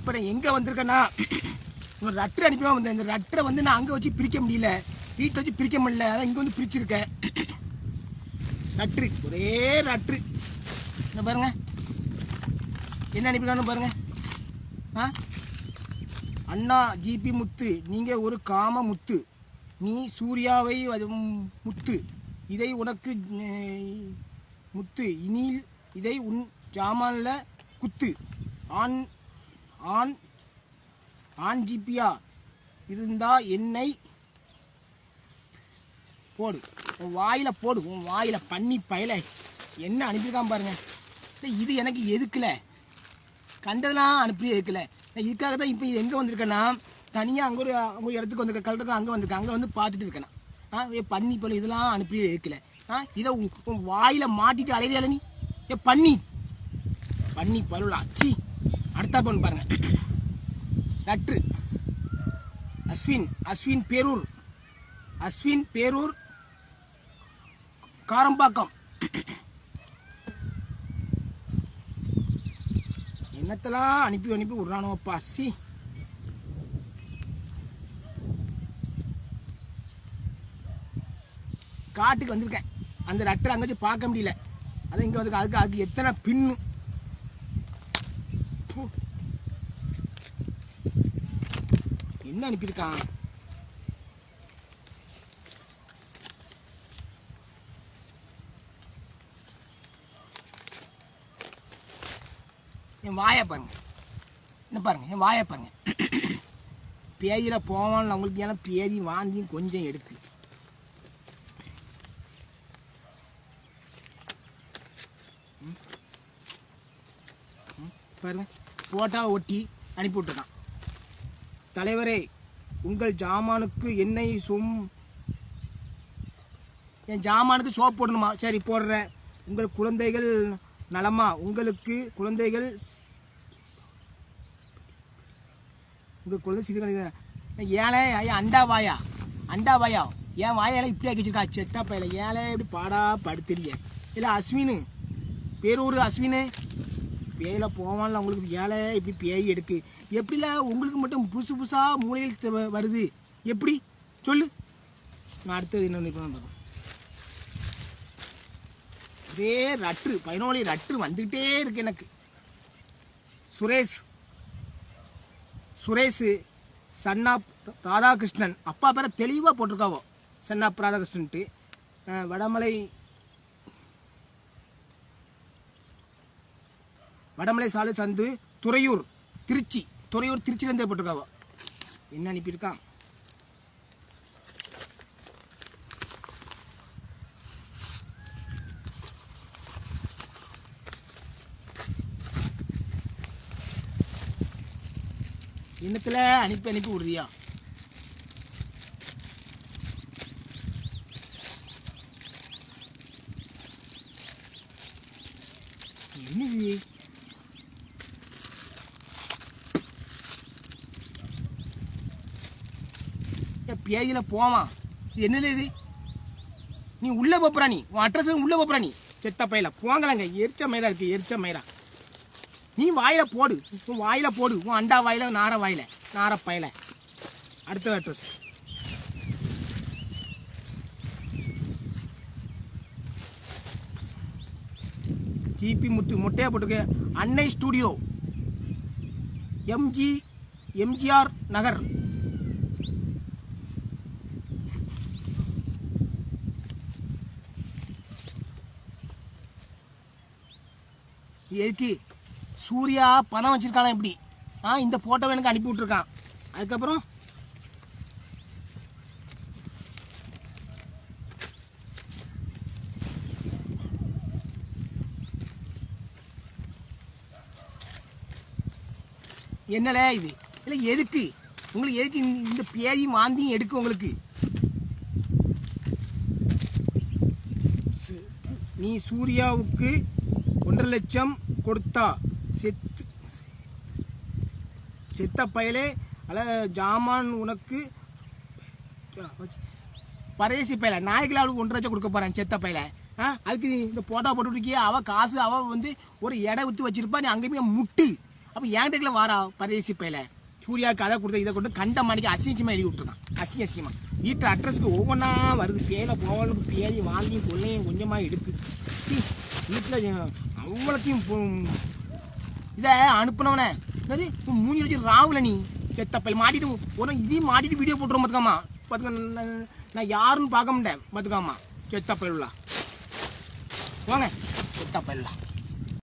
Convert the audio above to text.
இப்போ நான் எங்கே வந்திருக்கேன்னா ஒரு ரட்டர் அனுப்பினா வந்தேன். இந்த ரட்டரை வந்து நான் அங்கே வச்சு பிரிக்க முடியல, வீட்டில் வச்சு பிரிக்க முடியல, அதான் இங்கே வந்து பிரிச்சிருக்கேன். ரட்ரு, ஒரே ரட்ரு. என்ன பாருங்க, என்ன அனுப்பினான்னு பாருங்க. அண்ணா ஜிபி முத்து, நீங்கள் ஒரு காம முத்து, நீ சூர்யாவை முத்து, இதை உனக்கு முத்து, இனில் இதை உன் ஜாமான்ல குத்து, ஆண் ஆண் ஆண் ஜிபியா இருந்தா என்னை போடு, உன் வாயில போடு, உன் வாயில பண்ணி பயல. என்ன அனுப்பியிருக்கான் பாருங்க. இது எனக்கு எதுக்குல, கண்டதெல்லாம் அனுப்பி எதுக்குல. இதுக்காக தான் இப்போ இது எங்கே வந்திருக்கேன்னா, தனியாக அங்கே ஒரு இடத்துக்கு வந்திருக்க, கலருக்கு அங்கே வந்திருக்கேன். அங்கே வந்து பார்த்துட்டு இருக்கேண்ணா. பண்ணி பழு இதெல்லாம் அனுப்பி எதுக்கல. இதை உன் வாயில மாட்டிட்டு அலையிறியால நீ. பண்ணி பண்ணி பழுலா சி. அடுத்தா பண்ணு பாருங்க. ரட்ரு அஸ்வின் பேரூர் காரம்பாக்கம். என்னத்தெல்லாம் அனுப்பி விடுறானோப்பா. சி காட்டுக்கு வந்திருக்கேன். அந்த ரட்டரை அங்கே வச்சு பார்க்க முடியல, அதான் இங்கே வந்து அதுக்கு எத்தனை பின்னு. என்ன அனுப்பியிருக்கான். என் வாயை பாருங்க, என்ன பாருங்க, என் வாயை பாருங்க. பேயில போவான்னு அவங்களுக்கு ஏன்னா பேதி வாந்தியும் கொஞ்சம் எடுக்கு. பாருங்க, போட்டா ஒட்டி அனுப்பி விட்டுருக்கான். தலைவரே, உங்கள் ஜாமானுக்கு எண்ணெய் என் ஜாமானுக்கு சோப் போடணுமா? சரி போடுறேன். உங்கள் குழந்தைகள் நலமா? உங்களுக்கு குழந்தைகள் உங்கள் குழந்தை சிறு ஏழை அண்டா வாயா என் வாயால இப்படி ஆக்கி வச்சிருக்கா செத்தா பையில. ஏழை இப்படி பாடா படுத்துறிய. இல்லை அஸ்வின், பேரூர் அஸ்வின், பேயில போவான்ல உங்களுக்கு ஏழை இப்படி பேய் எடுக்கு. எப்படில உங்களுக்கு மட்டும் புதுசாக மூலையில் வருது எப்படி சொல்லு. நான் அடுத்தது என்னென்னு பார்ப்போம். ஒரே ரட்ரு, பயனோலி ரட்ரு வந்துக்கிட்டே இருக்கு எனக்கு. சுரேஷ் சன்னாப் ராதாகிருஷ்ணன், அப்பா பேரை தெளிவாக போட்டிருக்காவோ, சன்னாப் ராதாகிருஷ்ணன்ட்டு. வடமலை சாலை சந்து, திருச்சிலேருந்தே போட்டிருக்காவோ. என்ன அனுப்பியிருக்கான். என்னத்துல அனுப்பி விடுறியா. என்னது பேதியில போவான். இது என்னது இது. நீ உள்ள போப்புறா, நீ உன் அட்ரஸ் உள்ள போப்புறா, நீ செத்த பையில போங்கலங்க. எரிச்ச மயிரா இருக்கு, எரிச்ச மயிரா. நீ வாயில போடு, உன் வாயில போடு, உன் அண்டா வாயில நார வாயில நார பையில. அடுத்த அட்ரஸ் ஜிபி முத்து, மொட்டையா போட்டுக்க. அன்னை ஸ்டூடியோ, எம்ஜிஆர் நகர். எதுக்கு சூர்யா பணம் வச்சிருக்கானா இப்படி. இந்த போட்டோவை எனக்கு அனுப்பி விட்டுருக்கான். அதுக்கப்புறம் என்னல இது இல்லை எதுக்கு உங்களுக்கு, எதுக்கு இந்த பேதி வாந்தியும் எடுக்கு உங்களுக்கு. நீ சூர்யாவுக்கு 1.5 லட்சம் கொடுத்தா செத்த பயலே அல்ல ஜாமான் உனக்கு பரதேசி பயல. நாய்க்கு அவளுக்கு 1.5 லட்சம் கொடுக்க போறேன் செத்த பயல. அதுக்கு இந்த போட்டோ போட்டுருக்கிய அவ காசு அவ வந்து ஒரு எடை வித்து வச்சிருப்பா. நீ அங்கேயுமே முட்டு அப்போ என்கிட்ட வாரா பரதேசி பையில சூர்யா கதை கொடுத்த இதை கொண்டு கண்ட மாணிக்கு அசிங்கமாக எழுதி விட்டுருக்கான். அசிங்கமாக வீட்டு அட்ரஸுக்கு ஒவ்வொன்றா வருது. பேரை போவலுக்கு பேதி வாங்கியும் கொள்ளையும் கொஞ்சமாக எடுத்து வீட்டில் அவ்வளோத்தையும் இதை அனுப்பினவனே என்னது மூஞ்சி வச்சு ராவுல நீ செத்தப்பல் மாட்டிட்டு ஒரு இதையும் மாட்டிட்டு வீடியோ போட்டுரும் பார்த்துக்காமா நான் யாருன்னு பார்க்க மாட்டேன் பார்த்துக்காமா செத்தப்பல்லா வாங்க செத்தப்பல்லா